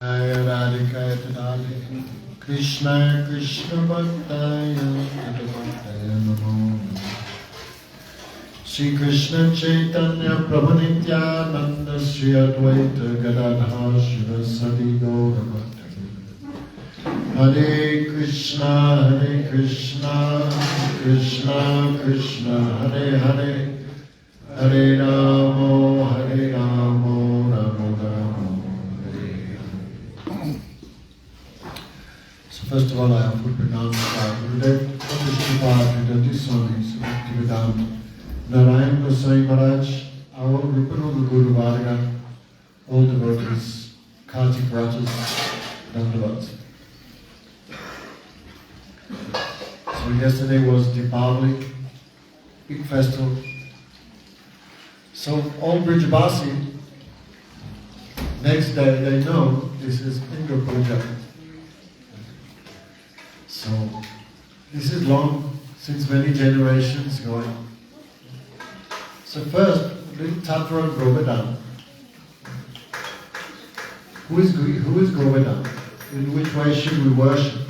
Jaya Radhika Tadale Krishna Krishna Bhaktaya Tadabhaktaya Namo Shri Krishna Chaitanya Prabhu Nityananda Shri Advaita Gadadhar Shivasadi Gaura Bhaktaya Hare Krishna Krishna Krishna Hare Hare Hare Ramo Ramo Ramo. So first of all, I offer pranam to our Gurudev, Pratishthipat Vidati Swami, Bhaktivedanta Narayan Goswami Maharaj, our Rupanul Guru Varga, all devotees, Kartik Vratas, Dandavats. So yesterday was Deepavali, big festival. So all Brijabasi, next day they know this is Indra Puja. So this is long, since many generations going. So first, little Tattva and Govardhan. Who is Govardhan? In which way should we worship?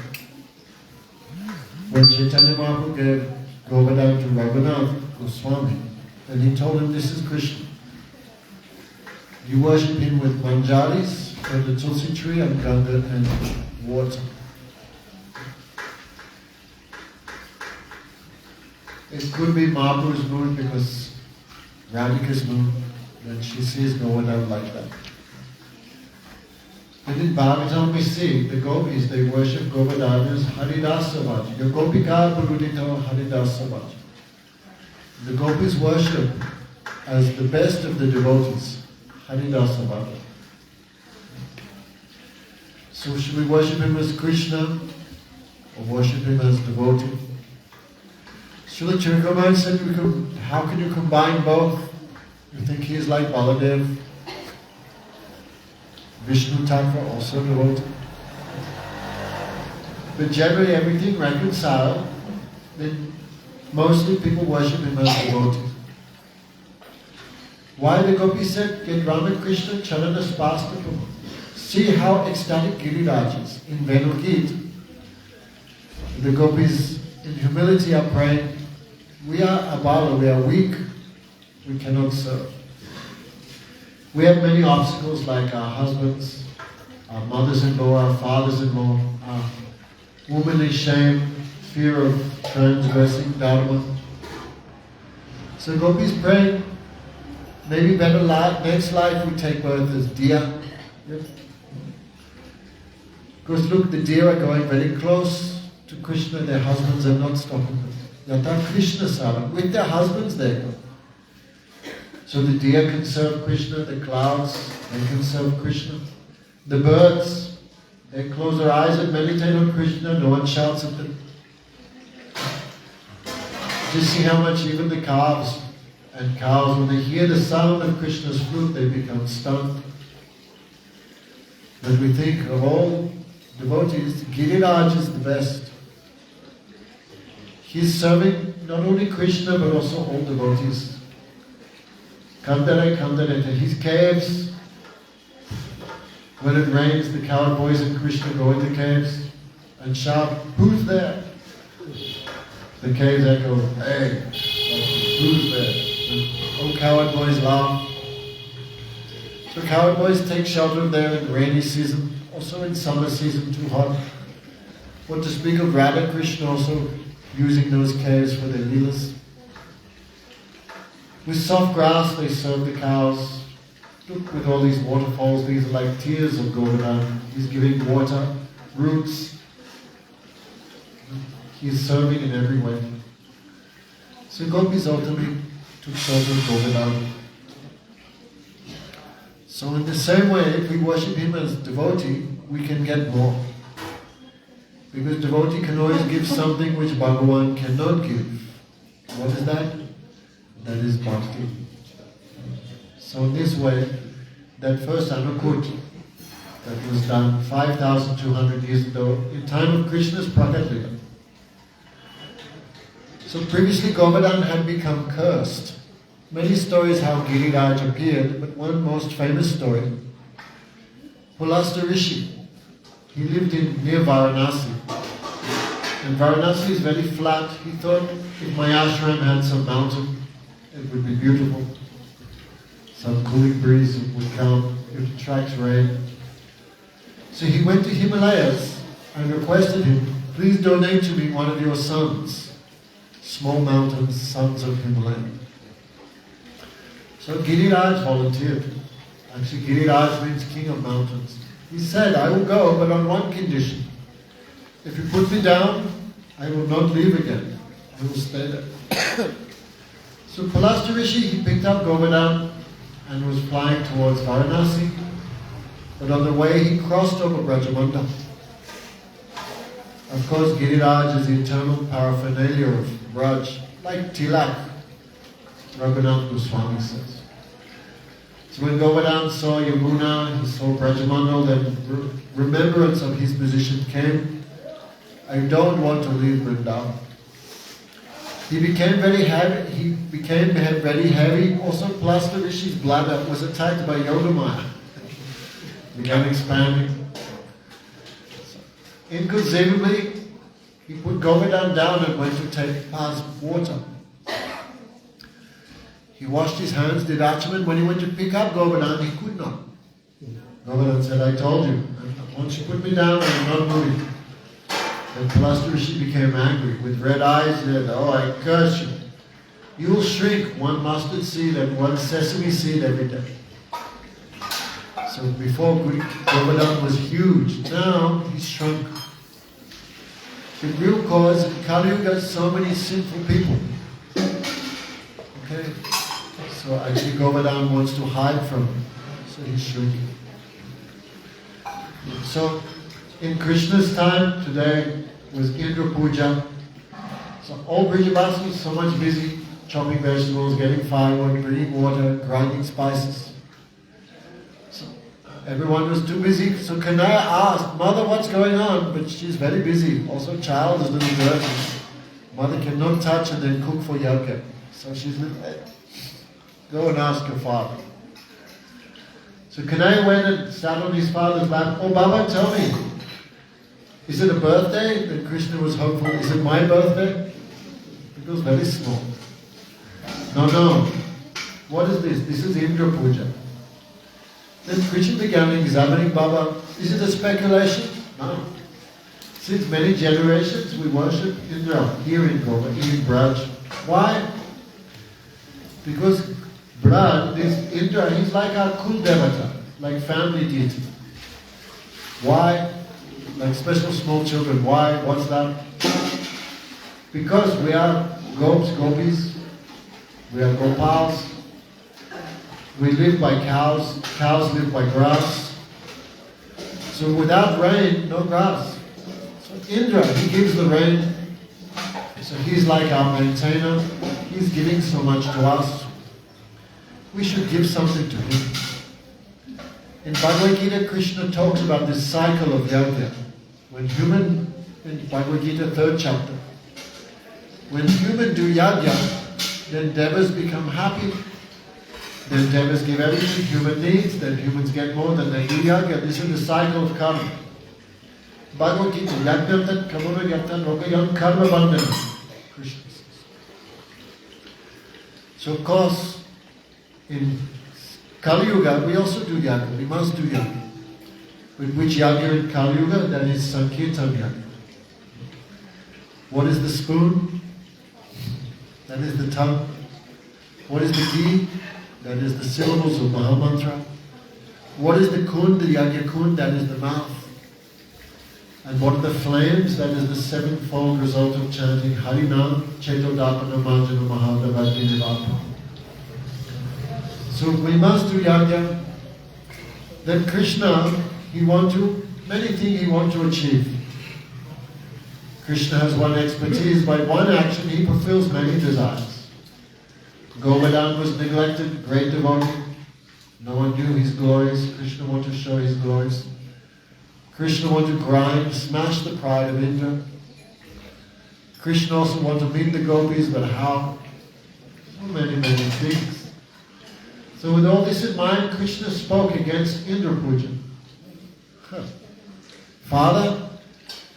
When Chaitanya Mahaprabhu gave Govardhan to Raghunath Goswami, and he told him, this is Krishna. You worship him with manjaris and the tulsi tree and ganga and water. It could be Mahaprabhu's mood because Radhika's mood, and she sees Govardhan like that. And in Bhagavatam we see the gopis, they worship Govardhan as Haridasa Bhaja. Your Gopika Purudito Haridasa Bhaja. The gopis worship as the best of the devotees, Haridasa Bhaja. So should we worship him as Krishna or worship him as devotee? Srila Chirakarma said, how can you combine both? You think he is like Baladev, Vishnu Tattva, also devotee. But generally everything reconciled, then mostly people worship him as devotee. Why the gopis said, get Ramakrishna Charana Spastapam. See how ecstatic Giriraj is. In Venugit, the gopis in humility are praying, we are abala, we are weak, we cannot serve. We have many obstacles like our husbands, our mothers-in-law, our fathers-in-law, our womanly shame, fear of transgressing dharma. So gopis praying, maybe better next life we take birth as deer. Yep. Because look, the deer are going very close to Krishna, their husbands are not stopping them. Yata Krishna Sara, with their husbands they go. So the deer can serve Krishna, the clouds, they can serve Krishna. The birds, they close their eyes and meditate on Krishna, no one shouts at them. Just see how much even the calves and cows, when they hear the sound of Krishna's flute, they become stunned. But we think of all devotees, Giriraj is the best. He's serving not only Krishna but also all devotees. Kandare Kandareta, his caves. When it rains, the cowboys and Krishna go into caves and shout, who's there? The caves echo, hey, who's there? And all coward boys laugh. So coward boys take shelter there in the rainy season, also in summer season, too hot. What to speak of Radha Krishna also using those caves for their leelas. With soft grass they serve the cows. Look, with all these waterfalls, these are like tears of Govardhan. He's giving water, roots. He's serving in every way. So gopis ultimately took shelter of Govardhan. So in the same way, if we worship him as devotee, we can get more. Because devotee can always give something which Bhagavan cannot give. What is that? That is bhakti. So in this way, that first Anukut that was done 5,200 years ago, in time of Krishna's Prakat Lila. So previously Govardhan had become cursed. Many stories how Giriraj appeared, but one most famous story Pulasta Rishi, he lived near Varanasi. And Varanasi is very flat. He thought if my ashram had some mountain, it would be beautiful. Some cooling breeze would come, it would attract rain. So he went to Himalayas and requested him, please donate to me one of your sons, small mountains, sons of Himalaya. So Giriraj volunteered. Actually, Giriraj means king of mountains. He said, I will go, but on one condition. If you put me down, I will not leave again. I will stay there. So Pulasta Rishi, he picked up Govardhan and was flying towards Varanasi. But on the way, he crossed over Brajamanda. Of course, Giriraj is the eternal paraphernalia of Braj, like Tilak, Raghunath Goswami says. So when Govardhan saw Yamuna, he saw Brajamanda, then remembrance of his position came. I don't want to leave Vrindavan. He became very heavy. Also, Pulasta Rishi's bladder was attacked by Yogamaya. Began expanding. Inconceivably, he put Govardhan down and went to take pass water. He washed his hands, did Achaman. When he went to pick up Govardhan, he could not. Govardhan said, I told you, once you put me down, I am not moving. Then Pulasta Rishi became angry. With red eyes, he said, oh, I curse you. You will shrink one mustard seed and one sesame seed every day. So before Govardhan was huge, now he's shrunk. The real cause, in Kali Yuga, so many sinful people. Okay? So actually Govardhan wants to hide from him. So he's shrinking. So in Krishna's time, today was Indra Puja. So all Brijabasis so much busy chopping vegetables, getting firewood, bringing water, grinding spices. So everyone was too busy. So Kanaya asked, Mother, what's going on? But she's very busy. Also, child is a little dirty. Mother cannot touch and then cook for Yajna. So she's like, go and ask your father. So Kanaya went and sat on his father's lap. Oh, Baba, tell me, is it a birthday? And Krishna was hopeful. Is it my birthday? It was very small. No. What is this? This is Indra Puja. Then Krishna began examining Baba. Is it a speculation? No. Since many generations we worship Indra here in Govardhan, in Braj. Why? Because Braj, this Indra, he's like our Kul Devata, like family deity. Why? Like special small children. Why? What's that? Because we are gopis, we are gopals, we live by cows, cows live by grass. So without rain, no grass. So Indra, he gives the rain. So he's like our maintainer. He's giving so much to us. We should give something to him. In Bhagavad Gita, Krishna talks about this cycle of yajna. In Bhagavad Gita, 3rd chapter, when humans do yajna, then devas become happy. Then devas give everything human needs, then humans get more, then they do yajna. This is the cycle of karma. Bhagavad Gita, yajnam tat kamuna yatan rogayam karma bandhana. Krishna says. So of course, in Kali Yuga, we also do yajna. We must do yajna. With which yajna in Kali Yuga? That is Sankirtan yajna. What is the spoon? That is the tongue. What is the ghee? That is the syllables of Mahamantra. What is the kund, the yajna kund? That is the mouth. And what are the flames? That is the sevenfold result of chanting Harinam, Chetodapana Manjana Mahadavadinivapa. So we must do yajna. Then Krishna, many things he wants to achieve. Krishna has one expertise. By one action, he fulfills many desires. Govardhan was neglected, great devotee. No one knew his glories. Krishna wanted to show his glories. Krishna wanted to grind, smash the pride of Indra. Krishna also wanted to meet the gopis, but how? So many things. So with all this in mind, Krishna spoke against Indra Puja. Father,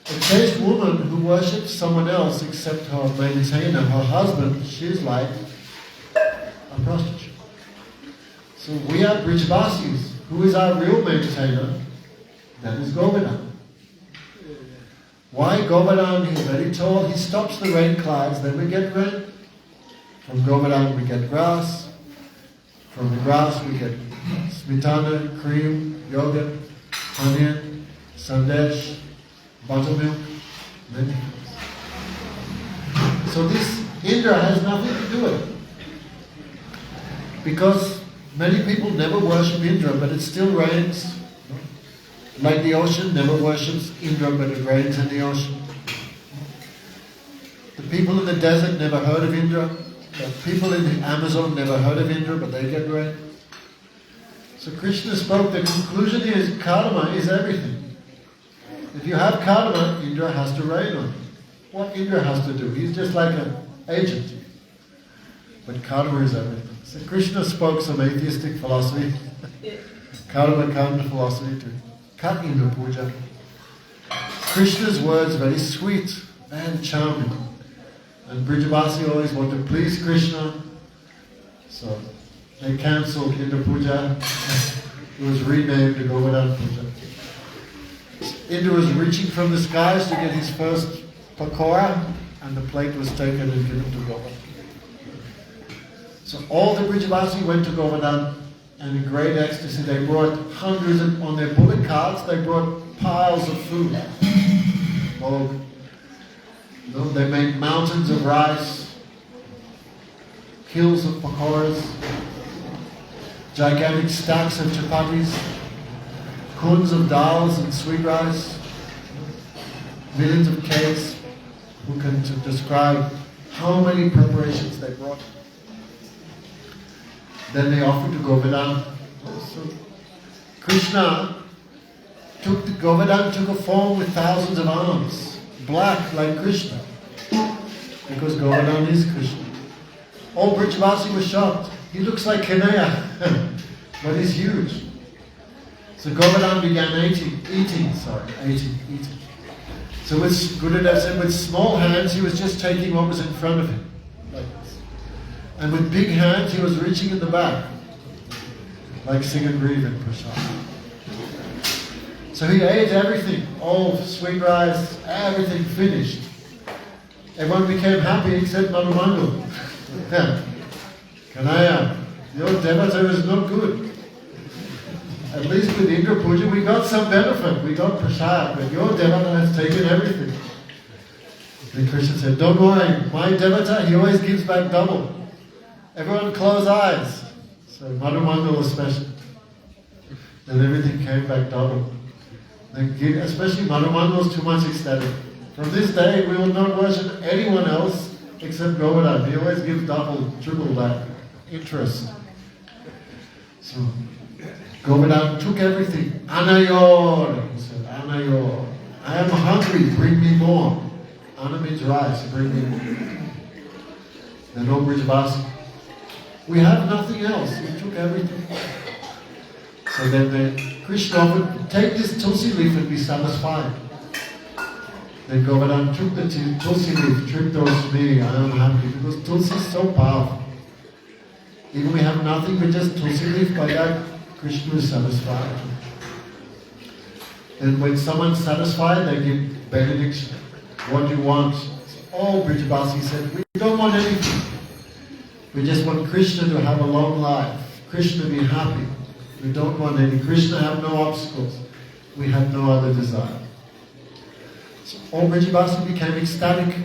a chaste woman who worships someone else except her maintainer, her husband, she's like a prostitute. So we are Brijvasis. Who is our real maintainer? That is Govardhan. Why Govardhan? He's very tall. He stops the rain clouds, then we get rain. From Govardhan we get grass. From the grass we get smitana, cream, yogurt, honey, sandesh, buttermilk, many things. So this Indra has nothing to do with it. Because many people never worship Indra, but it still rains. Like the ocean never worships Indra, but it rains in the ocean. The people in the desert never heard of Indra. The people in the Amazon never heard of Indra, but they get rain. So Krishna spoke, the conclusion is karma is everything. If you have karma, Indra has to rain on you. What Indra has to do? He's just like an agent. But karma is everything. So Krishna spoke some atheistic philosophy, karma kanda philosophy to cut Indra puja. Krishna's words very sweet and charming. And Brijavasi always want to please Krishna. So they cancelled Indra puja. It was renamed to Govardhan puja. Indra was reaching from the skies to get his first pakora, and the plate was taken and given to Govardhan. So all the Brijavasi went to Govardhan, and in great ecstasy they brought hundreds on their bullock carts, they brought piles of food. They made mountains of rice, hills of pakoras, gigantic stacks of chapatis, kunds of dals and sweet rice, millions of cakes. Who can describe how many preparations they brought? Then they offered to Govardhan. So Krishna Govardhan took a form with thousands of arms, black like Krishna, because Govardhan is Krishna. All Brijavasi were shocked. He looks like Kanaya, but he's huge. So Govardhan began eating. So with Gurudev said, with small hands he was just taking what was in front of him, like this. And with big hands he was reaching in the back, like Singagriva and Prasad. So he ate everything, all sweet rice, everything finished. Everyone became happy except Manumangal. Kanaya, your devata is not good. At least with Indra Puja we got some benefit, we got prasad, but your devata has taken everything. Then Krishna said, don't worry, my devata, he always gives back double. Everyone close eyes. So Manumangal especially. Then everything came back double. Especially Manumangal was too much ecstatic. From this day we will not worship anyone else except Govardhan. He always gives double, triple back interest. So Govardhan took everything. Anayor, he said, Anayor. I am hungry, bring me more. Ana means rice, bring me more. Then O Brijavasi, we have nothing else, we took everything. So then Krishna offered, take this tulsi leaf and be satisfied. Then Govardhan took the tulsi leaf, tripped towards me, I am happy, because tulsi is so powerful. Even we have nothing but just tulsi leaf, by that Krishna is satisfied. And when someone's satisfied, they give benediction. What do you want? All Brijavasi said, we don't want anything. We just want Krishna to have a long life. Krishna be happy. We don't want any. Krishna have no obstacles. We have no other desire. So all Brijavasi became ecstatic.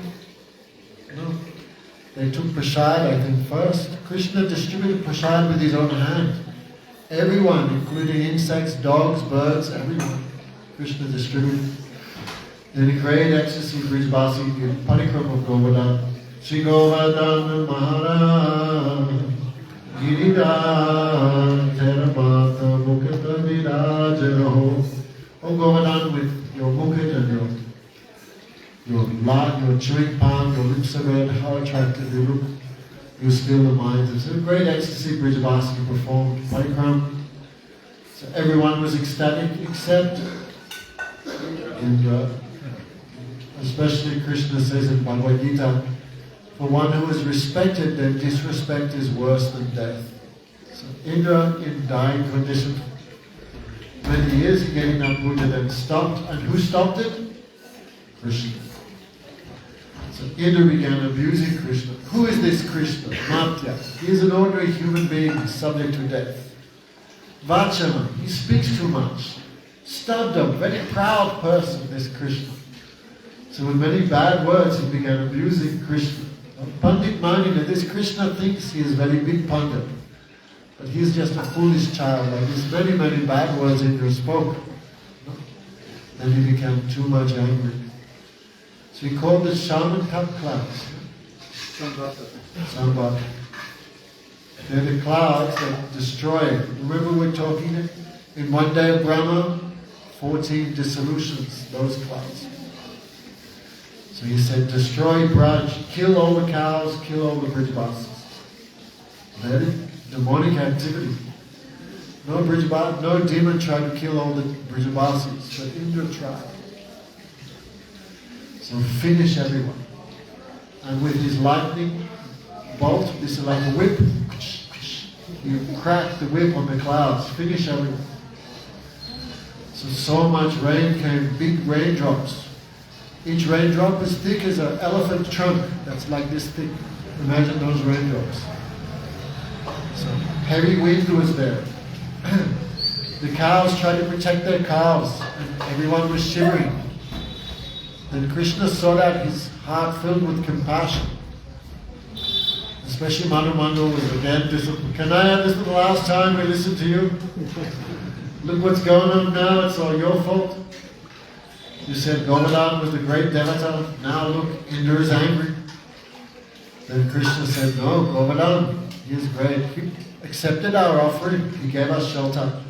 They took prasad, I think, first. Krishna distributed prasad with his own hand. Everyone, including insects, dogs, birds, everyone, Krishna distributed. Then in great ecstasy, Brijavasi did parikrama of Govardhan. Shri Govardhan Maharaj, Giridhar, Theramata, Mukata Virajaraho. Oh Govardhan, with your mukhat and your chewing palm, your lips are red, how attractive you look. You still the minds. It's a great ecstasy Brijavasi performed parikrama. So everyone was ecstatic except Indra. Especially Krishna says in Bhagavad Gita, for one who is respected, then disrespect is worse than death. So Indra, in dying condition, many years getting that Buddha, then stopped. And who stopped it? Krishna. So Indra began abusing Krishna. Who is this Krishna? Matya. He is an ordinary human being subject to death. Vachana. He speaks too much. Stabdha. Very proud person, this Krishna. So with many bad words, he began abusing Krishna. Pandit Manina, this Krishna thinks he is very big Pandit. But he is just a foolish child. Like these many, many bad words Indra spoke. Then he became too much angry. So he called the shaman cup clouds. Sambhata. They're the clouds that destroy. Remember we're talking in one day of Brahma, 14 dissolutions, those clouds. So he said, destroy Braj, kill all the cows, kill all the Brijbasis. Very demonic activity. No demon tried to kill all the Brijbasis, but Indra tried. So finish everyone. And with his lightning bolt, this is like a whip. You crack the whip on the clouds, finish everyone. So much rain came, big raindrops. Each raindrop is thick as an elephant trunk. That's like this thick. Imagine those raindrops. So heavy wind was there. The cows tried to protect their calves, and everyone was shivering. Then Krishna saw that, his heart filled with compassion. Especially Manu Mandu was again disciplined. Can I have this the last time we listened to you? Look what's going on now, it's all your fault. You said Govardhan was the great Devata, now look, Indra is angry. Then Krishna said, no, Govardhan, he is great. He accepted our offering, he gave us shelter.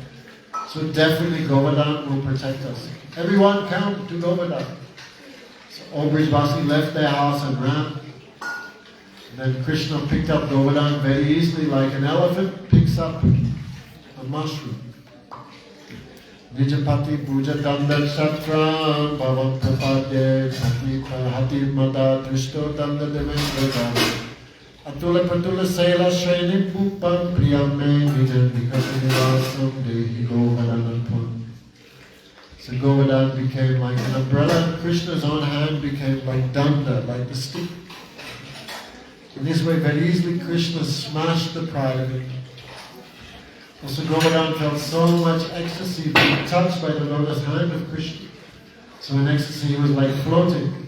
So definitely Govardhan will protect us. Everyone come to Govardhan. So all Brijbasi left their house and ran. And then Krishna picked up Govardhan very easily, like an elephant picks up a mushroom. Nijapati puja dandat satram bhavam prapadye bhakti hati mata trishto danda devendra atula patula sela shreni pupam priyam me nijan vikasam dehi Govardhanapun. So Govardhan became like an umbrella. Krishna's own hand became like danda, like the stick. In this way, very easily Krishna smashed the pride of it. Also Govardhan felt so much ecstasy being touched by the lotus hand of Krishna. So in ecstasy he was like floating.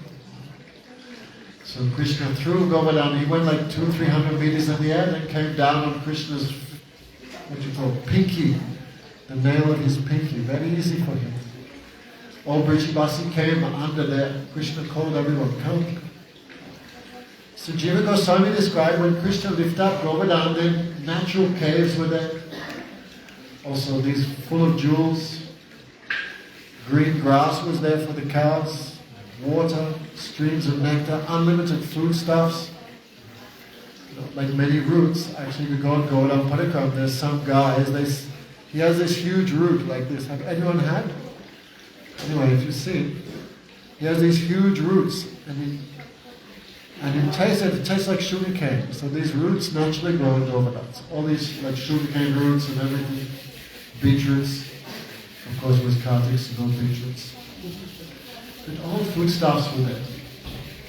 So Krishna threw Govardhan, he went like 200-300 meters in the air and came down on Krishna's, what you call, pinky, the nail of his pinky. Very easy for him. All Brijbasi came under there. Krishna called everyone, come. So Jiva Goswami described when Krishna lifted up Govardhan, then natural caves were there. Also these full of jewels. Green grass was there for the cows. Water, streams of nectar, unlimited foodstuffs. Like many roots. Actually, we go on Govardhan Parikram, there's some guys, he has this huge root like this. Have anyone had? Anyway, if you see, he has these huge roots. And it tastes like sugar cane. So these roots naturally grow in Govardhan. All these like sugar cane roots and everything. Beetroots. Of course, with Kartik, so no beetroots. But all foodstuffs were there.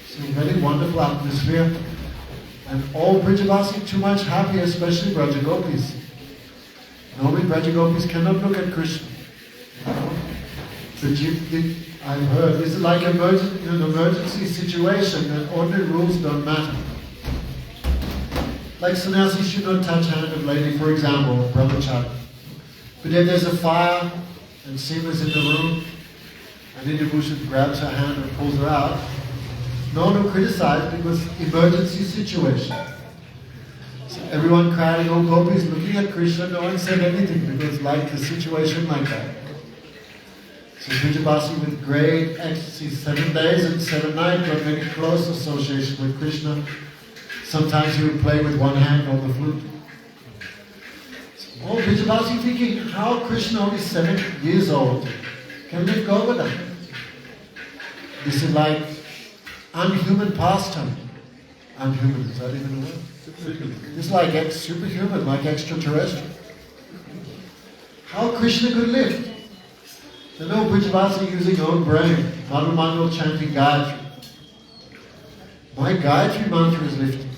So very wonderful atmosphere. And all Brijabasi too much happy, especially Brajagopis. Normally Brajagopis cannot look at Krishna. But I've heard, this is like an emergency situation and ordinary rules don't matter. Like sannyasi should not touch hand of lady, for example, brahmachari. But if there's a fire and Seema is in the room and Indra grabs her hand and pulls her out, no one will criticize because emergency situation. So everyone crying, all gopis looking at Krishna, no one said anything because like a situation like that. So Brijabasi with great ecstasy, 7 days and 7 nights, got very close association with Krishna. Sometimes he would play with one hand on the flute. So all Brijabasi thinking, how Krishna only 7 years old can live Govardhan? This is like unhuman pastime. Unhuman, is that even a word? It's like superhuman, like extraterrestrial. How Krishna could lift? There are no Brijavasi using their own brain. Madhu Mandal chanting Gayatri. My Gayatri mantra is lifting.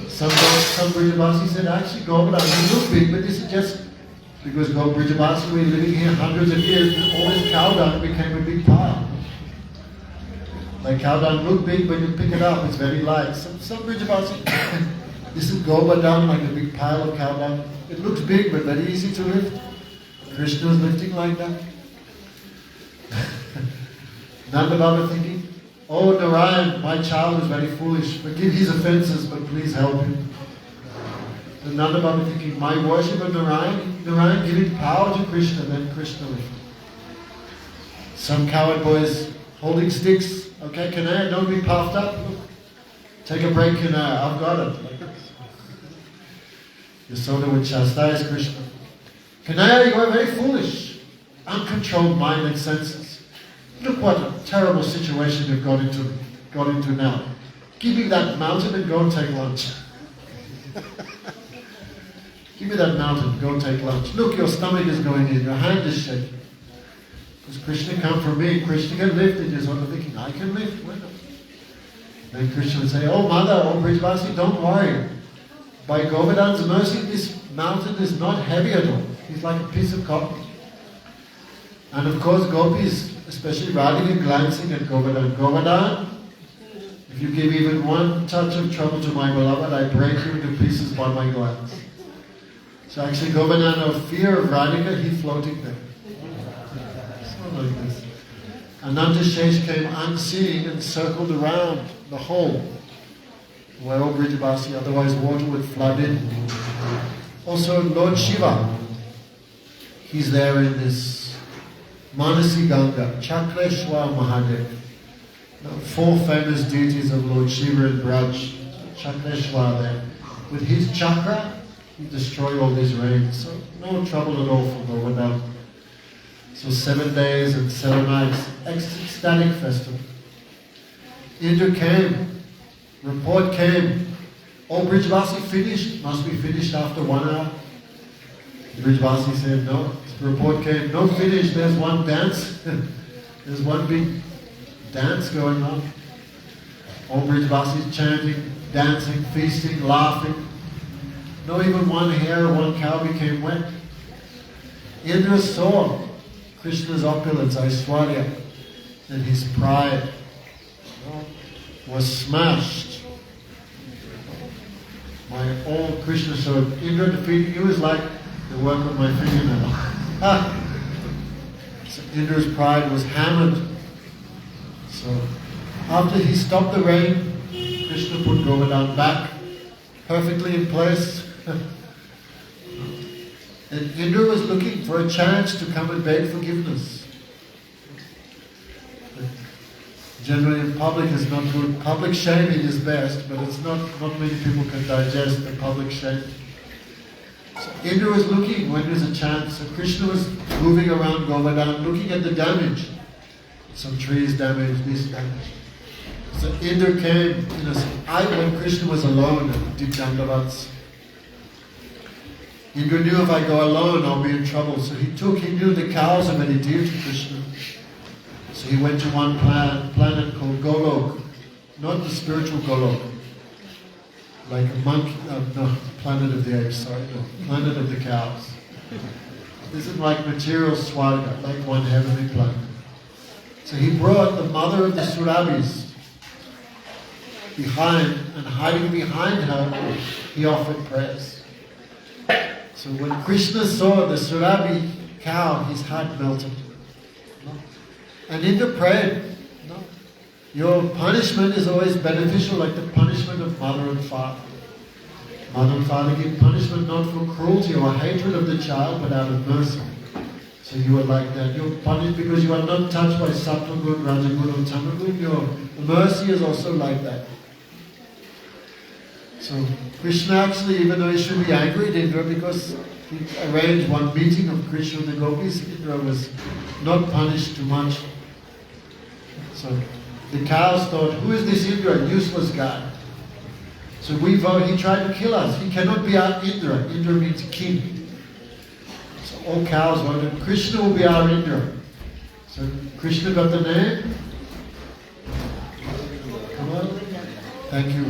Some Brijavasi said, actually Govardhan, you look big, but this is just because Brijavasi were living here hundreds of years, and all this cow dung became a big pile. Like cow dung look big, but you pick it up, it's very light. Some Brijavasi, this is Govardhan, like a big pile of cow dung. It looks big, but very easy to lift. Krishna is lifting like that. Nanda Baba thinking, oh Narayan, my child is very foolish. Forgive his offenses, but please help him. So Nanda Baba thinking, my worship of Narayan giving power to Krishna, then Krishna lifted. Some coward boys holding sticks. Okay, Kanaya, don't be puffed up. Look, take a break, Kanaya, I've got it. Like Yasoda would chastise Krishna. Kanaya, you are very foolish. Uncontrolled mind and senses. Look what a terrible situation you've got into now. Give me that mountain and go and take lunch. Give me that mountain, go and take lunch. Look, your stomach is going in, your hand is shaking. Because Krishna come from me, Krishna can lift it. Is what I'm thinking, I can lift, why not? Then Krishna would say, oh mother, oh Brijavasi, don't worry. By Govardhan's mercy, this mountain is not heavy at all. He's like a piece of cotton. And of course, gopis, especially Radhika, glancing at Govardhan. Govardhan, if you give even one touch of trouble to my beloved, I break you into pieces by my glance. So actually, Govardhan, out of fear of Radhika, he floating there. It's not like this. Ananta Shesh came unseeing and circled around the hole where all Brijavasi, otherwise water would flood in. Also, Lord Shiva, he's there in this Manasi Ganga, Chakreshwar Mahadev. The 4 famous deities of Lord Shiva and Braj, Chakreshwar there. With his chakra, he destroyed all these rains. So no trouble at all for Govardhan. So 7 days and 7 nights, ecstatic festival. Indra came, report came, oh Brijavasi finished, must be finished after 1 hour. Brijavasi said, no. The report came, no finish, there's one dance. There's one big dance going on. All Brijavasi chanting, dancing, feasting, laughing. No even one hair or one cow became wet. Indra saw Krishna's opulence, Aishwarya, and his pride was smashed. All Krishna showed. Indra defeating you is like the work of my fingernail. So Indra's pride was hammered. So after he stopped the rain, Krishna put Govardhan back perfectly in place. And Indra was looking for a chance to come and beg forgiveness. Generally in public is not good. Public shaming is best, but it's not many people can digest the public shame. So Indra was looking when there's a chance. So Krishna was moving around Govardhan, looking at the damage. Some trees damaged, this damage. So Indra came, when Krishna was alone and did dandavats. Indra knew if I go alone, I'll be in trouble. So he knew the cows are very dear to Krishna. So he went to one planet called Golok. Not the spiritual Golok. Like a monkey, no, planet of the apes, sorry, no, planet of the cows. This is like material Swarga, like one heavenly planet. So he brought the mother of the Surabhis behind, and hiding behind her, he offered prayers. So when Krishna saw the Surabhi cow, his heart melted. And Indra prayed, your punishment is always beneficial, like the punishment of mother and father. Mother and father give punishment not for cruelty or hatred of the child, but out of mercy. So you are like that. You're punished because you are not touched by Sattva Gun, Raja Gun or Tama Gun. Your mercy is also like that. So Krishna actually, even though he should be angry at Indra because he arranged one meeting of Krishna and the gopis, Indra was not punished too much. So the cows thought, who is this Indra, useless guy? So we vote, he tried to kill us. He cannot be our Indra. Indra means king. So all cows voted, Krishna will be our Indra. So Krishna got the name. Come on. Thank you.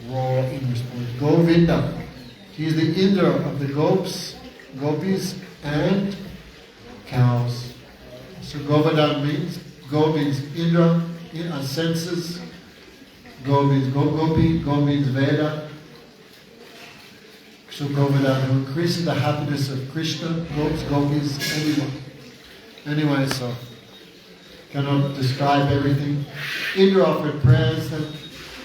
Raw English boy. Govinda. He is the Indra of the gopis and cows. So Govardhan means, Go means Indra, senses. Go means Gopi, Go means Veda. So Govardhan, who increases the happiness of Krishna, gopis, everyone. Anyway, so cannot describe everything. Indra offered prayers that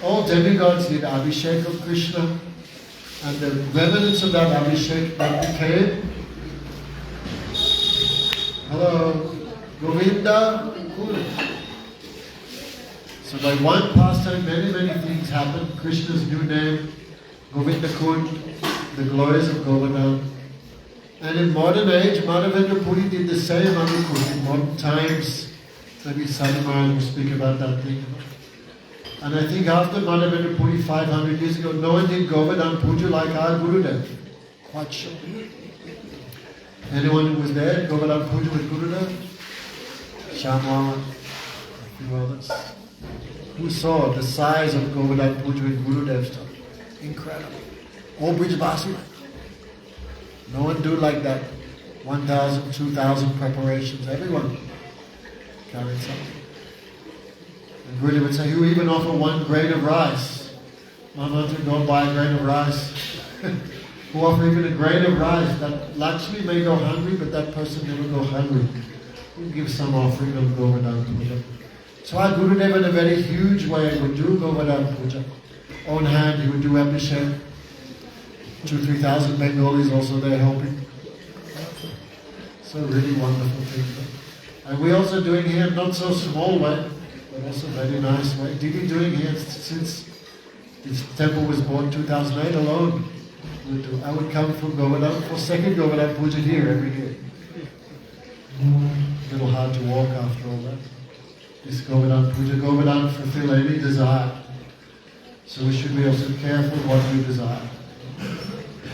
all demigods did Abhishek of Krishna, and the remnants of that Abhishek that became, hello, Govinda Kund. So by one pastime, many things happened. Krishna's new name, Govinda Kund, the glories of Govardhan. And in modern age, Madhavendra Puri did the same in modern times. Maybe Sadhu Maharaj will speak about that thing. And I think after Madhavendra Puri 500 years ago, no one did Govardhan Puja like our Gurudev. Quite sure. Anyone who was there, Govardhan Puja with Gurudev? Shyamwala, a few others. Who saw the size of Govardhan Puja with Gurudev's time? Incredible. All Brijvasi. No one do like that. 1,000, 2,000 preparations. Everyone carried something. And Gurudev would say, who even offer one grain of rice? Mahamanta, go buy a grain of rice. Who offer even a grain of rice? That Lakshmi may go hungry, but that person never go hungry. Who gives some offering of Govardhan Puja? So our Gurudev in a very huge way would do Govardhan Puja. On hand, he would do Abhishek. 2,000-3,000 Bengalis also there helping. So really wonderful thing. And we're also doing here, not so small way, but also very nice way. Didi doing here since this temple was born 2008 alone. I would come from Govardhan for second Govardhan Puja here every year. A little hard to walk after all that. This Govardhan Puja, Govardhan fulfill any desire. So we should be also careful what we desire.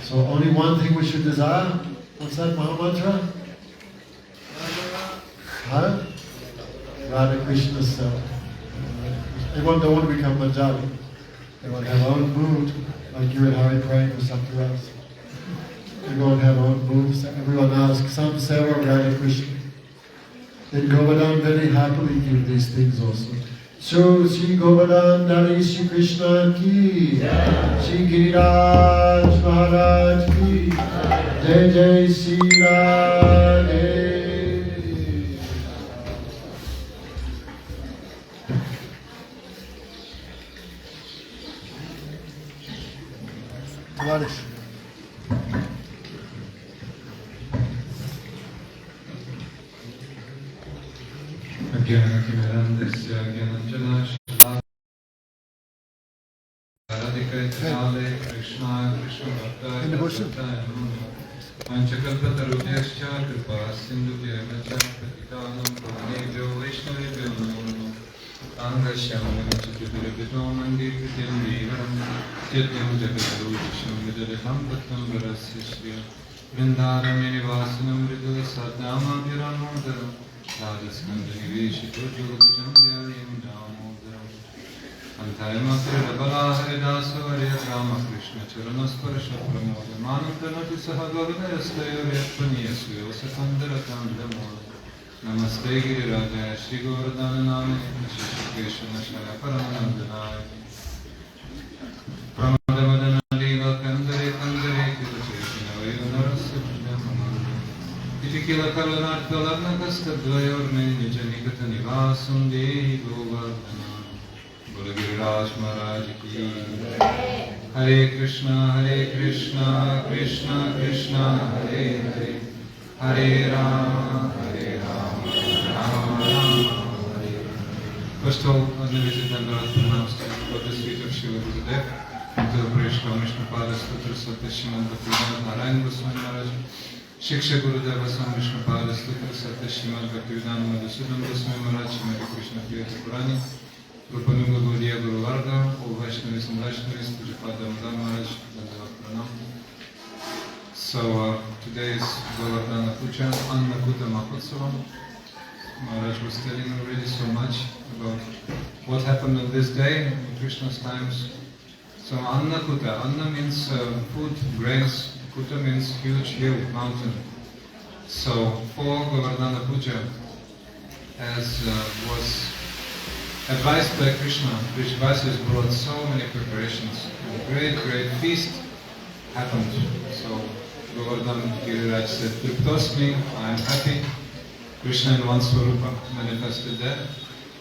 So only one thing we should desire. What's that Mahamantra? Huh? Radha Krishna's self. Everyone don't want to become Manjari. They want to have their own mood, like you and Hari praying for something else. Everyone have their own mood. So everyone asks, some seva Radha Krishna. Then Govardhan very happily give these things also. So Sri Govardhan Dari Sri Krishna ki, Sri Giriraj Maharaj ki, Jai Jai Sri Radhe. Tavarish. Jnanatimirandasya Jnananjana Radhikaitale Krishna Krishna Bhaktaya Bhaktaya Panchakalpatarubhyascha Kripa Sindhubhyamacha Patitanam Pavnebhyo Vaishnavebhyo Namo Angashyam Chitudurabhyo Mandir Vidyam Devaram Chatyam Jagataruchisham Vidadaham Pattam Varasya Shriya Vrindaramini Vasanam Vridu Sadnama Viramodaram Radhaskandhaniveshito Jogapujam Dhyayam Damodaram Antayamatra Rabala Haridaso Arya Rama Krishna Charanasparaša Pramoda Manantanati Sahagavadayastaya Vyapaniyasu Yosakandara Kandamoda Namaste Girirajaya Shri Govardhana Name Shishikeshana Shaya Paramanandanaya Pramadavadana Lila Kandare Kandare Kidacheshina Vayanarasya Itikila Kalanartha Lavnakasta Dvayorme Nijanikata Nivasam Dehi Govardhana Guru Giriraj Maharaj ki Hare Krishna Krishna Krishna Hare Hare Hare Rama Rama Rama Hare. First of all, let me visit and pronounce for this week of Shiva Gurudev and to the British Commission Father Sutra Satyashiman Bhaktivedanta Narayan Goswami Maharaj Shiksha Gurudeva Sam Vishnupada Stutra Satya Shrimad Bhaktivedanta Madhusudam Goswami Maharaj Shrimati Krishna Priyata Purani Rupanunga Gaudiya Guru Varga all Vaishnavis and Vaishnavis Pujapada Damodara Maharaj Dandava Pranam. So today is Govardhan Puja Annakuta Mahotsavam. Maharaj was telling already so much about what happened on this day in Krishna's times. So Annakuta, Anna means food, grains, Kuta means huge hill, mountain. So for Govardhana Puja, as was advised by Krishna, Vrishvasis brought so many preparations. A great feast happened. So Govardhan Giriraj said, Triptosmi, I am happy. Krishna in one Swarupa manifested that.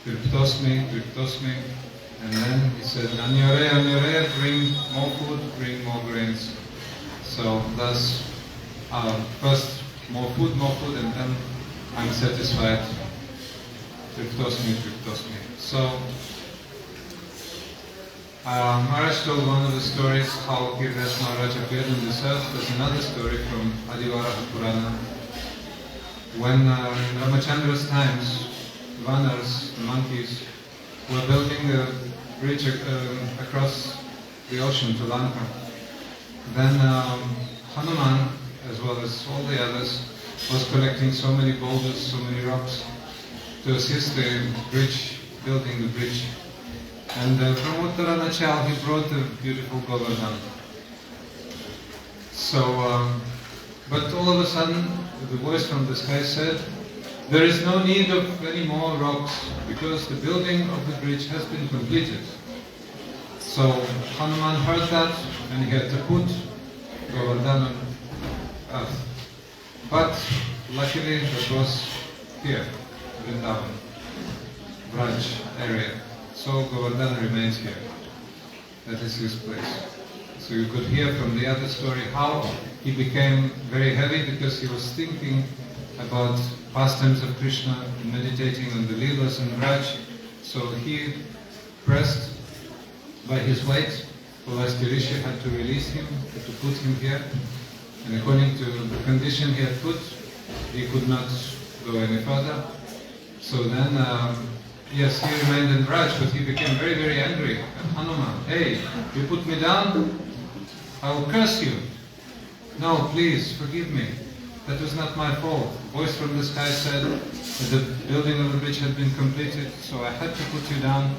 Triptosmi, and then he said, Anyore, bring more food, bring more grains. So thus, first more food, and then I'm satisfied. Triptosmi. So Maharaj told one of the stories how Giriraj Maharaj appeared on this earth. There's another story from Adivaraha Purana. When in Ramachandra's times, Vanars, the monkeys, were building a bridge across the ocean to Lanka. Then Hanuman, as well as all the others, was collecting so many boulders, so many rocks to assist the bridge, building the bridge. And from Uttaranachal he brought the beautiful Govardhan. So, but all of a sudden the voice from the sky said, there is no need of any more rocks because the building of the bridge has been completed. So Hanuman heard that and he had to put Govardhan on earth. But luckily it was here, Vrindavan, Braj area. So Govardhan remains here. That is his place. So you could hear from the other story how he became very heavy because he was thinking about pastimes of Krishna, meditating on the Leelas and Braj. So he pressed by his weight. Pulasti Rishi had to release him, to put him here. And according to the condition he had put, he could not go any further. So then, yes, he remained in Braj, but he became very angry at Hanuman. Hey, you put me down, I will curse you. No, please, forgive me. That was not my fault. A voice from the sky said that the building of the bridge had been completed, so I had to put you down.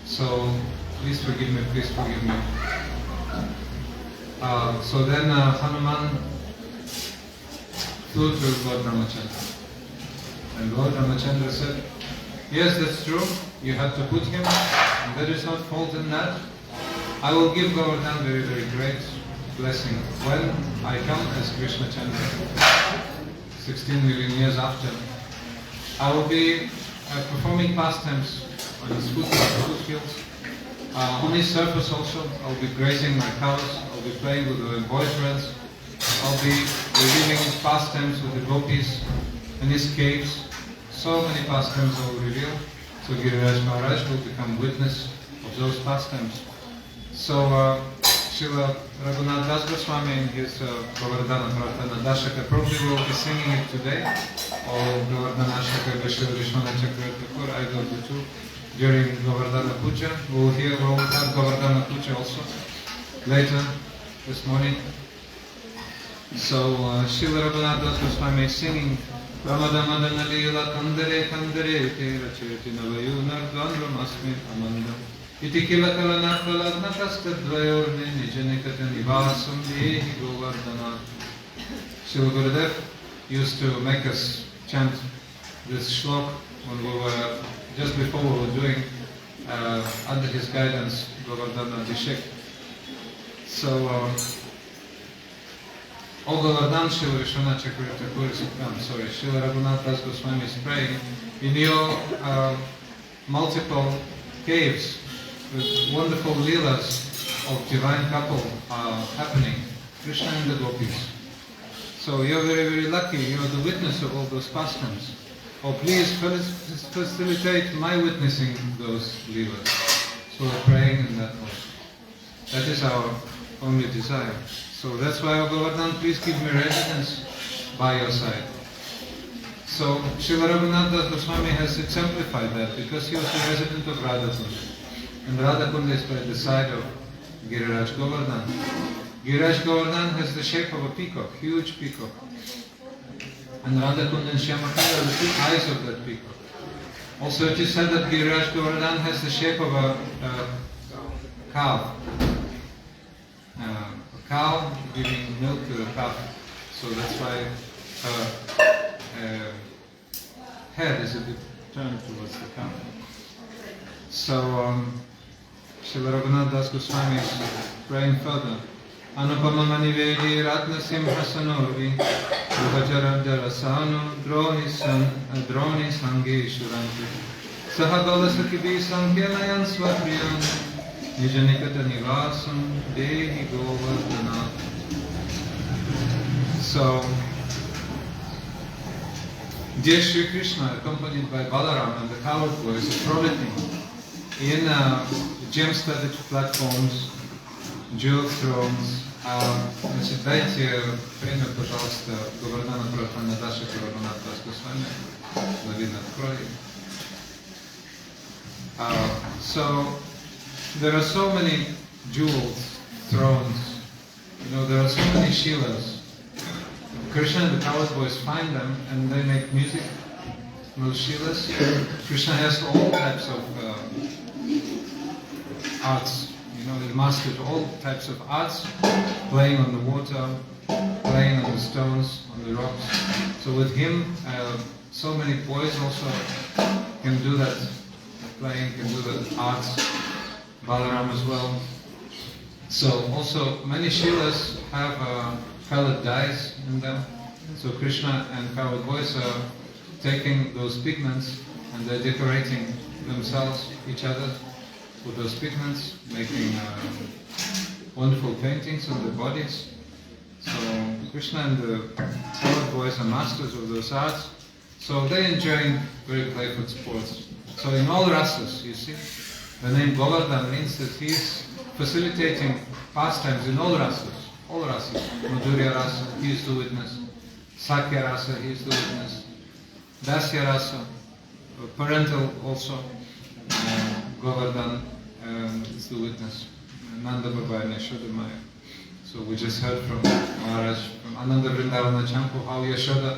So please forgive me, please forgive me. So then Hanuman flew to Lord Ramachandra. And Lord Ramachandra said, yes, that's true, you had to put him, and there is no fault in that. I will give Govardhan very great blessing when I come as Krishna Chandra, 16 million years after. I will be performing pastimes on his foothills. On his surface also, I'll be grazing my cows, I'll be playing with the boyfriends, I'll be revealing pastimes with the gopis in his caves. So many pastimes I will reveal. So Giriraj Maharaj will become witness of those pastimes. So Srila Raghunath Das Goswami in his Govardhana Prarthana Dashaka probably will be singing it today, or Govardhana Shaka Vishnu Vishwana Chakravarti, either of the two, during Govardhana Puja. We'll have Govardhana Puja also later this morning. So Srila Raghunath Das Goswami is singing Ramadanadana Leela Kandare Kandare Tera Cheti Navayu Nardandram Asmi Amandam Iti Kila Kalana Kalagna Kastadvayorne Nijanikata Nivasam Dehi Govardhana. Srila Gurudev used to make us chant this shlok when we were, just before we were doing, under his guidance, Govardhana Abhishek. So, O Govardhan, Srila Vishwana Chakravarti, Srila Raghunath Das Goswami is praying, in your multiple caves with wonderful leelas of divine couple are happening, Krishna and the gopis. So you're very lucky, you're the witness of all those pastimes. Oh, please facilitate my witnessing those leelas. So we're praying in that way. That is our only desire. So that's why, O Govardhan, please give me residence by your side. So Srila Raghunath Das Goswami has exemplified that because he was a resident of Radhakund. And Radhakund is by the side of Giriraj Govardhan. Giriraj Govardhan has the shape of a peacock, huge peacock. And Radhakund and Shyamakunda are the two eyes of that peacock. Also it is said that Giriraj Govardhan has the shape of a cow. A cow giving milk to the calf. So that's why her head is a bit turned towards the cow. So Srila Raghunath Das Goswami is praying further. Anupama manivedi ratna simhasanurvi ruhajaram jarasanu droni sangi shuranti sahagala sakibi sankhyayan swapriyan nijanikata nivasam dehi govardhana. So, dear Sri Krishna, accompanied by Balaram and the coward boys, are frolicking in gem-studded platforms, jewel thrones. Значит, дайте время, пожалуйста, Govardhana Prabhupада Dashi Raghunath Das Goswami. Lavina, открой. So, there are so many jewels, thrones. You know, there are so many Shilas. Krishna and the coward boys find them and they make music, those Shilas. Krishna has all types of arts. You know, he mastered all types of arts, playing on the water, playing on the stones, on the rocks. So with him, so many boys also can do that, playing, can do the arts, Balaram as well. So also many Shilas have colored dyes in them. So Krishna and coward boys are taking those pigments and they're decorating themselves, each other, with those pigments, making wonderful paintings on their bodies. So Krishna and the coward boys are masters of those arts. So they're enjoying very playful sports. So in all rasas, you see, the name Govardhan means that he's facilitating pastimes in all rasas. All rasas. Madhurya rasa, he is the witness. Sakya rasa, he is the witness. Dasya rasa, parental also. Govardhan is the witness. Nanda Baba and Yashoda Maya. So we just heard from Maharaj, from Ananda Vrindavana Champu, how Yashoda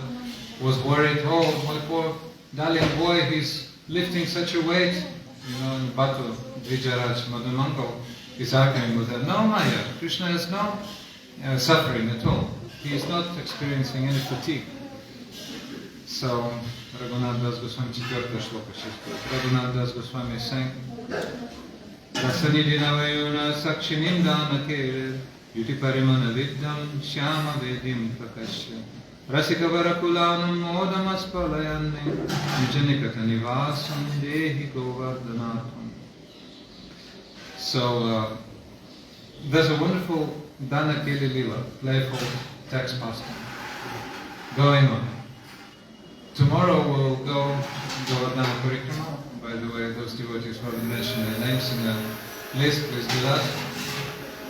was worried. Oh, my poor darling boy, he's lifting such a weight. You know, in battle, Vijaraj, Madhumangal is arguing with her. No, Maya, Krishna has no suffering at all. He is not experiencing any fatigue. So, Raghunath Das Goswami, 4th shloka, Raghunath Das Goswami is saying, Rasanidina Vayuna Sakshinim Dana Kere Yuti Parimana Vidyam Shyama Vedim Prakashya Rasika Varakulanam Modamas Palayane Nijanikata Nivasam Dehi Govardhanatam. So, there's a wonderful Dana Keli Lila, playful text pastime going on. Tomorrow we'll go Govardhan Parikrama. By the way, those devotees who haven't mentioned their names in the list, please do that.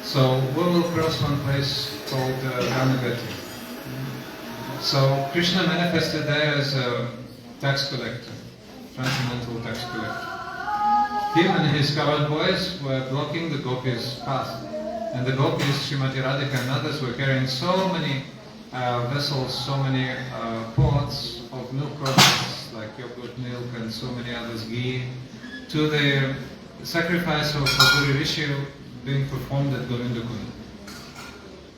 So we will cross one place called Ranagati. So Krishna manifested there as a tax collector, transcendental tax collector. Him and his coward boys were blocking the gopis' path. And the gopis, Srimati Radhika and others, were carrying so many vessels, so many pots of milk products like yogurt milk and so many others, ghee, to the sacrifice of Bhaguri Rishi being performed at Govindakund.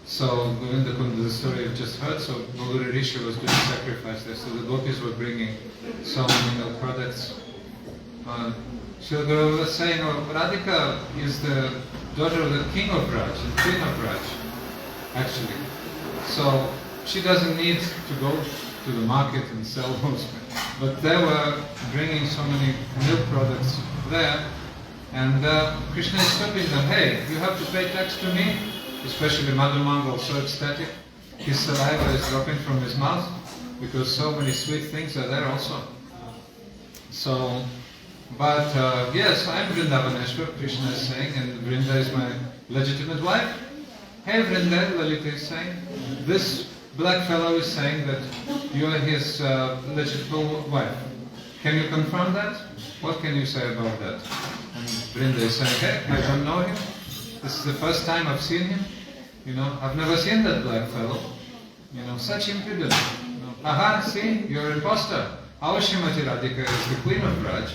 So Govindakund is a story you've just heard. So Bhaguri Rishi was doing sacrifice there. So the gopis were bringing so many milk products. Srila Guru was saying, oh, Radhika is the daughter of the king of Raj and queen of Raj, actually. So she doesn't need to go to the market and sell those. But they were bringing so many milk products there, and Krishna is stopping them. Hey, you have to pay tax to me, especially Madhumangal, so ecstatic. His saliva is dropping from his mouth because so many sweet things are there also. So, but yes, I'm Vrindavaneshwar, Krishna is saying, and Vrinda is my legitimate wife. Hey Vrinda, Lalita is saying, this black fellow is saying that you are his legitimate wife. Can you confirm that? What can you say about that? And Brinda is saying, hey, I don't know him. This is the first time I've seen him. I've never seen that black fellow. Such impudence. Aha, see, you're an imposter. Our Srimati Radhika is the queen of Braj,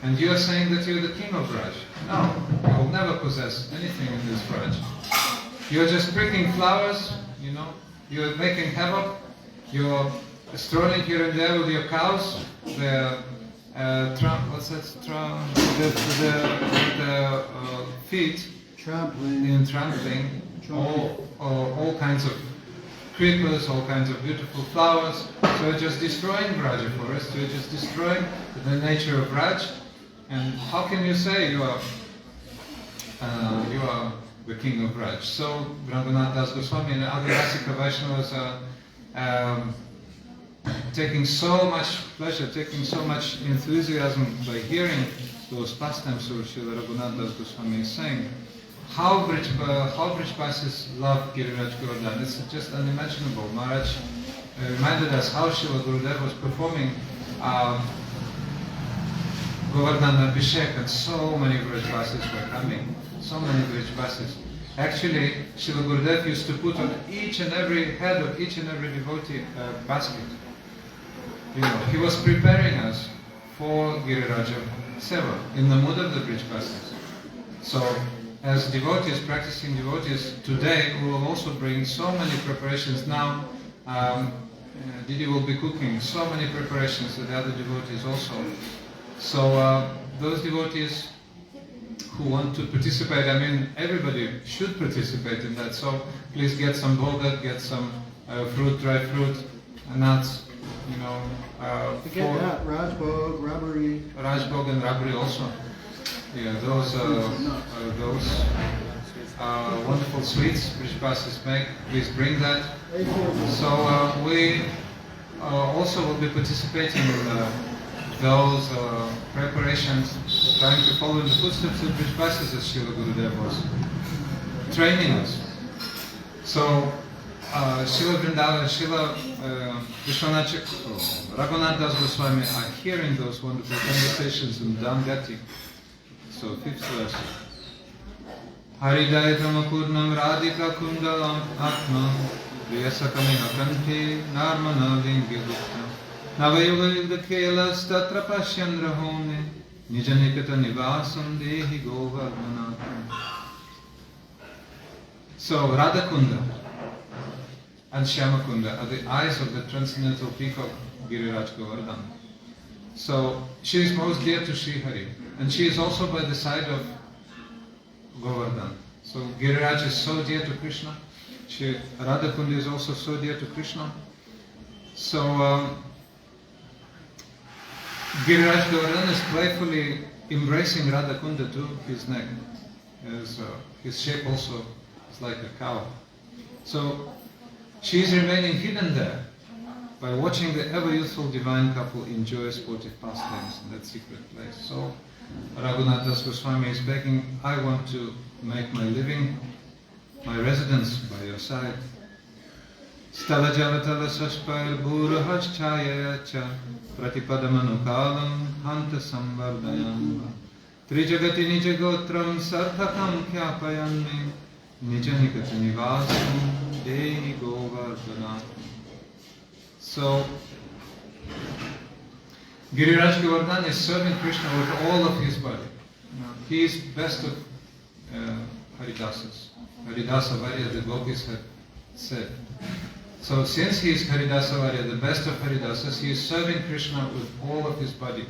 and you are saying that you're the king of Braj. No, you will never possess anything in this Braj. You're just pricking flowers, you're making havoc, you're strolling here and there with your cows, the feet, trampling, all kinds of creepers, all kinds of beautiful flowers. So you're just destroying Braja forest, you're just destroying the nature of Braj. And how can you say you are the king of Braj? So Raghunath Das Goswami and other Rasika Vaishnavas are taking so much pleasure, taking so much enthusiasm by hearing those pastimes of Srila Raghunath Das Goswami is saying. How Brijbasis love Giriraj Govardhan. It's just unimaginable. Maharaj reminded us how Srila Gurudev was performing Govardhan Abhishek, and so many Brijbasis were coming. So many Brijbasis. Actually, Srila Gurudev used to put on each and every head of each and every devotee basket. He was preparing us for Giriraja Seva in the mood of the Brijbasis. So, as devotees, practicing devotees, today we will also bring so many preparations now. Didi will be cooking so many preparations to the other devotees also. So those devotees who want to participate, everybody should participate in that. So please get some bhoga, get some fruit, dry fruit, nuts, Forget that, Rajbog, Rabari. Rajbog and Rabari also. Yeah, those wonderful sweets Brijbasis make, please bring that. So we also will be participating in those preparations, trying to follow in the footsteps of Brijbasis as Srila Gurudev was training us. So Srila Vrindavan, Srila Vishwanath Raghunath Das Goswami are hearing those wonderful conversations in Damgati. So, 5th verse. Haridaya Dhamakurnam Radhika Kundalam Atma Vyasakamiha Kanti Narmana Vingi Gupta Navayuga Yugda Kelas Tatra Pashyandra Hone Nijanikata Nivasam Dehi Govardhanatam. So, Radhakunda and Shyamakunda are the eyes of the transcendental peacock Giriraj Govardhan. So, she is most dear to Sri Hari. And she is also by the side of Govardhan. So Giriraj is so dear to Krishna. Radhakunda is also so dear to Krishna. So Giriraj Govardhan is playfully embracing Radhakunda to his neck. His shape also is like a cow. So she is remaining hidden there by watching the ever-youthful divine couple enjoy sportive pastimes in that secret place. So Raghunath Das Goswami is begging, I want to make my living, my residence by your side. Stala javatala sashpail bhurahashchayacha pratipadamanukālam hanta sambardayam trijagati nijagotram sarthakam kyapayanme nijanikati nivasam dehi govardhana. So Giriraj Govardhan is serving Krishna with all of his body. He is best of Haridasas. Haridasa Varya, the gopis have said. So since he is Haridasa Varya, the best of Haridasas, he is serving Krishna with all of his body.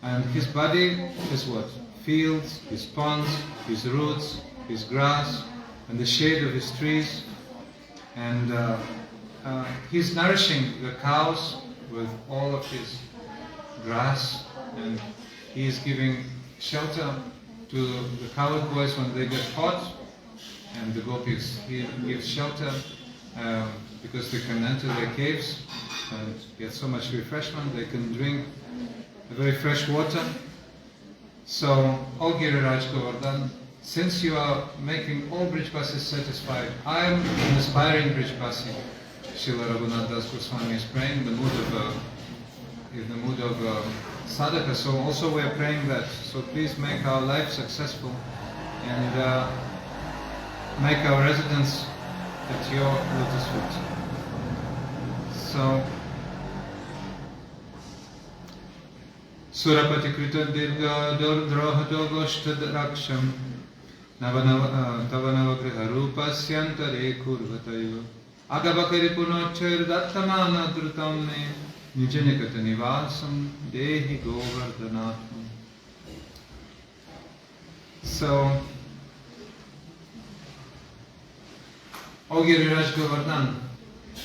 And his body is what? Fields, his ponds, his roots, his grass, and the shade of his trees. And he's nourishing the cows with all of his grass, and he is giving shelter to the cowherd boys when they get hot, and the gopis. He gives shelter because they can enter their caves and get so much refreshment. They can drink very fresh water. So, O Giriraj Govardhan, since you are making all Brijbasis satisfied, I am an aspiring Brijbasi. Srila Raghunath Das Goswami is praying in the mood of sadhaka. So also we are praying that. So please make our life successful and make our residence at your lotus feet. So Surapati Krita Dirga Dordroha Dogoshtad Raksham Tavanava Griha Rupasyantare Kurvatayo Agabakari Punochir Dattamana Drutamne Nijanikata Nivasam Dehi Govardhanatma. So, O Giriraj Govardhan,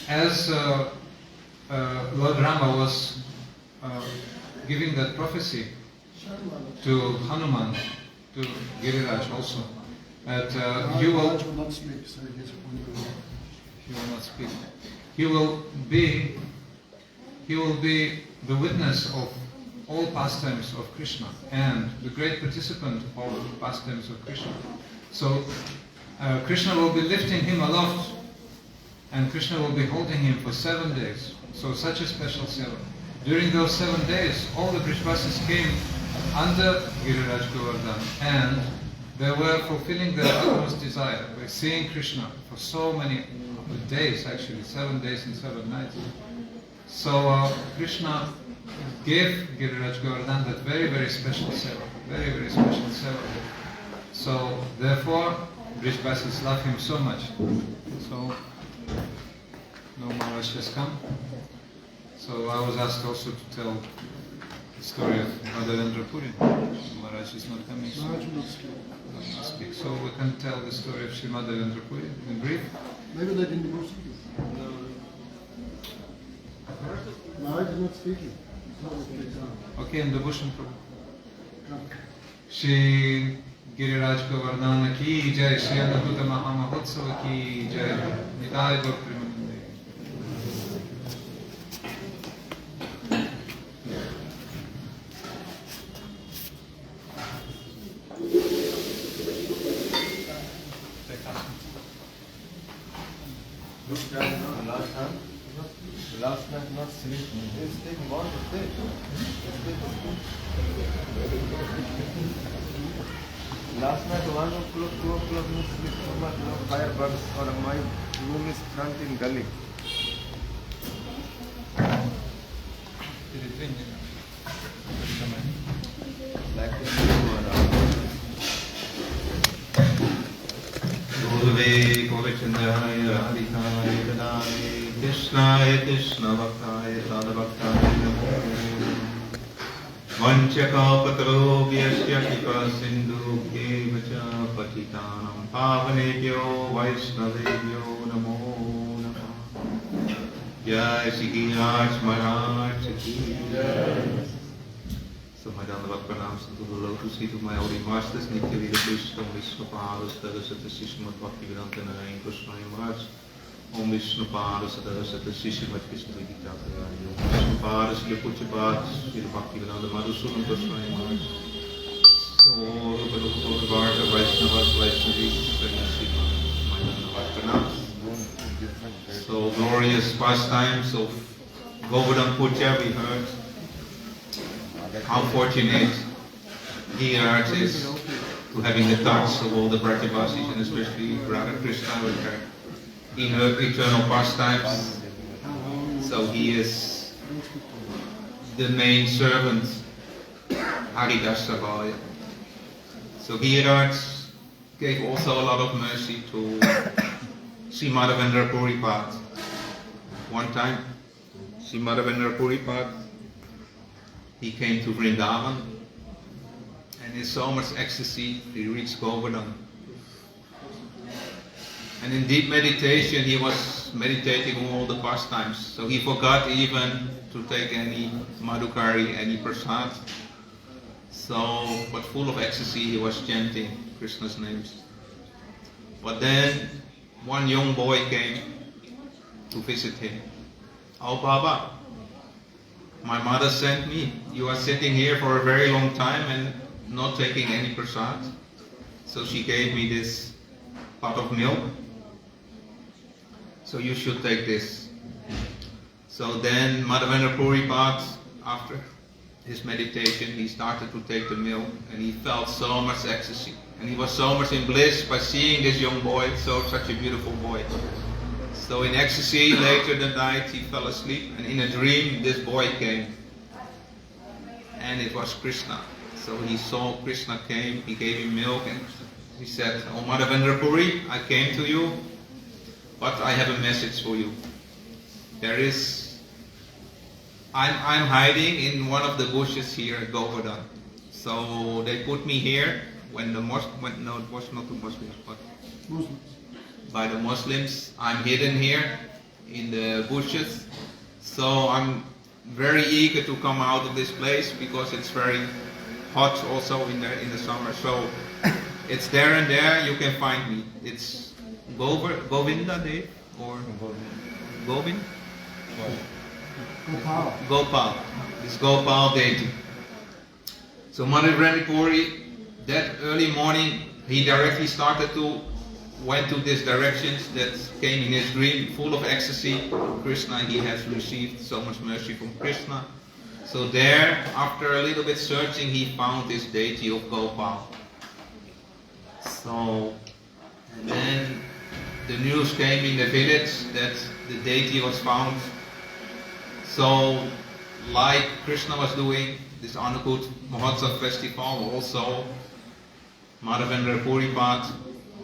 as Lord Rama was giving that prophecy to Hanuman, to Giriraj also, that you will Raj will not speak, so he will not speak. He will be the witness of all pastimes of Krishna and the great participant of the pastimes of Krishna. So Krishna will be lifting him aloft, and Krishna will be holding him for 7 days. So such a special seva. During those 7 days, all the Brishvasis came under Giriraj Govardhan, and they were fulfilling their utmost desire by seeing Krishna for so many days, actually 7 days and 7 nights. So Krishna gave Giriraj Govardhan that very, very special seva, very, very special seva. So therefore, Brishvasis love him so much. So no Maharaj has come. So I was asked also to tell the story of Madhavendra Puri. Maharaj is not coming, so Raj will not speak. not speak. So we can tell the story of Sri Madhavendra Puri in brief. Maybe they didn't go speak. Raj is not speaking. Okay, in the Bhushan Prabhu. Shri Giriraj Govardhan ki jai, Shri Adhuta Mahamahotsava ki jai, Nidai Bhaktimanande. Last night not sleeping. He's taking one to sleep. Last night 1 o'clock, 2 o'clock no sleep. So much no fireworks or my room is front in gully. Like this. Gurve Govichandaya Radhikaya Gadaya Krishnaya Krishna Bhaktaya Sadhavakhtaya Namo Vanchakalpataro Vyasya Kripa Sindhu Kevacha Patitanam Pavanebhyo Vaishnavebhyo Namo Namah. Jai Shri Giriraj Maharaj Ki Jai. So my Dandavat pranams to the lotus feet of my holy masters, Nitya Vida Krishna, Om Vishnu Pada Sadasata Sishmat Bhaktivedanta Narayan Krishna Maharaj, Om Vishnu Pada Sadasata Sishmat Krishna Vidita Om Vishnu Pada Sri Puja Pada Sri Bhaktivedanta Madhusudan Krishna Maharaj. So Rupa Rupa Varga Vaishnavas Vaishnavi Sri my Dandavat pranams. So glorious pastimes of Govardhan Puja we heard. How fortunate Giriraj is to having the touch of all the Brajavasis and especially Radha Krishna with her inner eternal pastimes. So he is the main servant, Haridas Savaya. So Giriraj gave also a lot of mercy to Sri Madhavendra Puripad. One time, Sri Madhavendra Puripad, he came to Vrindavan, and in so much ecstasy he reached Govardhan. And in deep meditation he was meditating on all the pastimes, so he forgot even to take any madhukari, any prasad. So, but full of ecstasy he was chanting Krishna's names. But then one young boy came to visit him. Oh Baba, my mother sent me. You are sitting here for a very long time and not taking any prasad. So she gave me this pot of milk. So you should take this. So then Madhavendra Puripat, after his meditation, he started to take the milk, and he felt so much ecstasy. And he was so much in bliss by seeing this young boy, such a beautiful boy. So in ecstasy, later that night, he fell asleep, and in a dream, this boy came. And it was Krishna. So he saw Krishna came, he gave him milk, and he said, "Oh Madhavendra Puri, I came to you, but I have a message for you. I'm hiding in one of the bushes here at Govardhan. So they put me here it was not the Muslims, but Muslims. by the Muslims. I'm hidden here in the bushes. So I'm very eager to come out of this place because it's very hot also in the summer. So it's there and there you can find me. It's Govinda Dev or Govind? Gopal. It's Gopal deity. So Madhavendra Puri, that early morning, he directly went to these directions that came in his dream, full of ecstasy. Krishna, he has received so much mercy from Krishna. So there, after a little bit searching, he found this deity of Gopal. So, and then the news came in the village that the deity was found. So, like Krishna was doing this Anukut Mahotsav festival, also Madhavendra Puripat,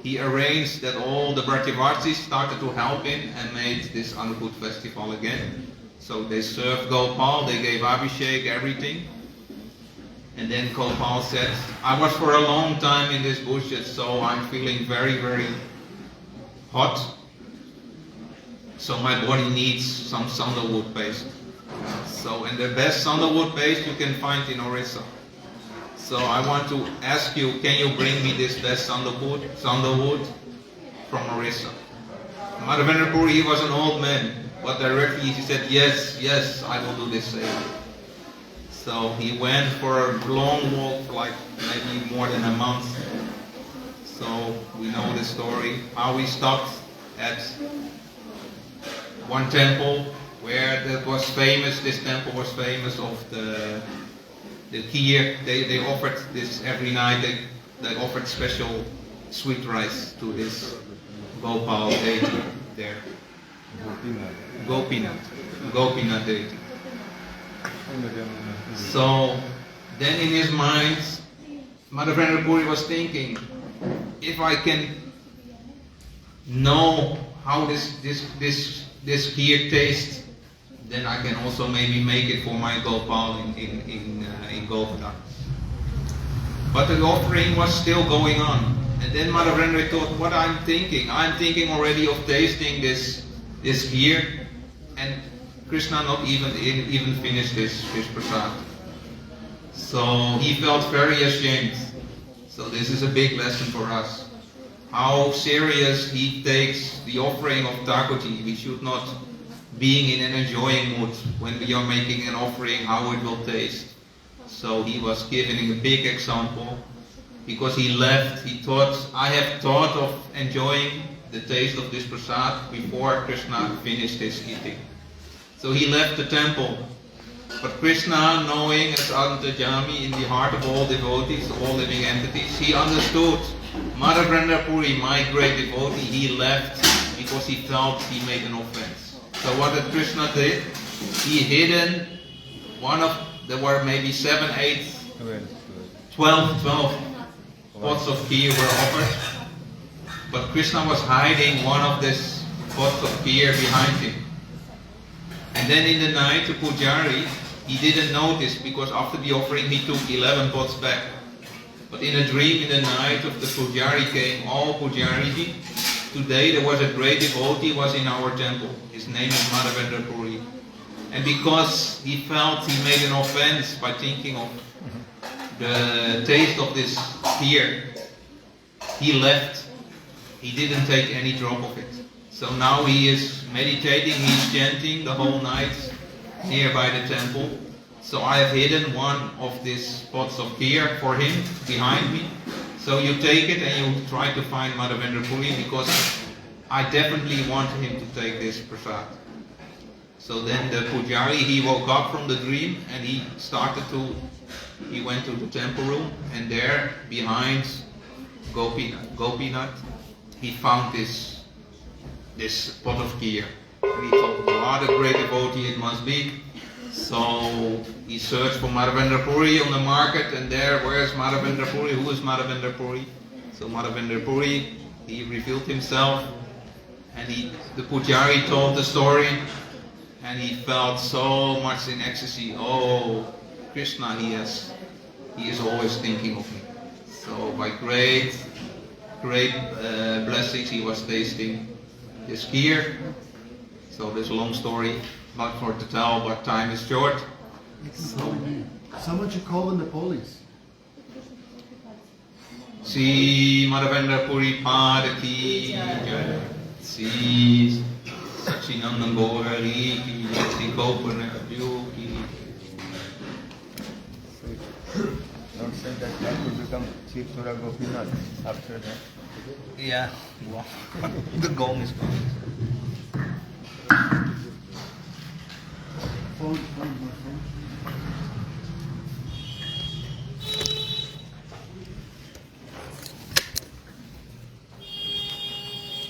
he arranged that all the Brativartis started to help him and made this Anukut festival again. So they served Gopal, they gave Abhishek, everything. And then Gopal said, "I was for a long time in these bushes, so I'm feeling very, very hot. So my body needs some sandalwood paste." So, and the best sandalwood paste you can find in Orissa. So I want to ask you, can you bring me this best sandalwood from Orissa? Madhavendra Puri, he was an old man, but directly he said, yes, I will do this. So he went for a long walk, like maybe more than a month. So we know the story, how he stopped at one temple where that was famous. This temple was famous of the kheer. They offered this every night. They offered special sweet rice to this Gopal deity there. Gopinath deity. So then in his mind, Madhavendra Puri was thinking, if I can know how this kheer tastes, then I can also maybe make it for my Gopal in Govardhan. But the offering was still going on. And then Madhavendra thought, what I'm thinking already of tasting this kheer, and Krishna not even finished his prasad. So he felt very ashamed. So this is a big lesson for us. How serious he takes the offering of Thakurji. We should not being in an enjoying mood when we are making an offering, how it will taste. So he was giving a big example, because he left, he thought, I have thought of enjoying the taste of this prasad before Krishna finished his eating. So he left the temple. But Krishna, knowing as Antajami in the heart of all devotees, all living entities, he understood. Madhavendra Puri, my great devotee, he left because he felt he made an offense. So what did Krishna did? He hidden there were maybe 7, 8, 12 pots of kheer were offered. But Krishna was hiding one of these pots of kheer behind him. And then in the night, the pujari, he didn't notice, because after the offering he took 11 pots back. But in a dream in the night of the pujari came, all pujariji, today there was a great devotee was in our temple. His name is Madhavendra Puri. And because he felt he made an offense by thinking of the taste of this kheer, he left. He didn't take any drop of it. So now he is meditating, he's chanting the whole night nearby the temple. So I have hidden one of these pots of kheer for him behind me. So you take it and you try to find Madhavendra Puri, because I definitely want him to take this prasad. So then the pujari, he woke up from the dream and he went to the temple room, and there behind Gopinath, he found this pot of kheer. And he thought, what a great devotee it must be. So he searched for Madhavendra Puri on the market, and where's Madhavendra Puri? Who is Madhavendra Puri? So Madhavendra Puri, he revealed himself, and the pujari told the story, and he felt so much in ecstasy. Oh, Krishna, he is always thinking of me. So by great blessings, he was tasting this kheer. So there's a long story, not for to tell, but time is short. Someone should call in the police. Sri Madhavendra Puri Padaki Jai, Sri Sachinandan Gaurari Ki, Sri Gopinath Ki. Don't say that I could become Chief Sura Gopinath after that. Yeah, wow. The gong is gone. Phone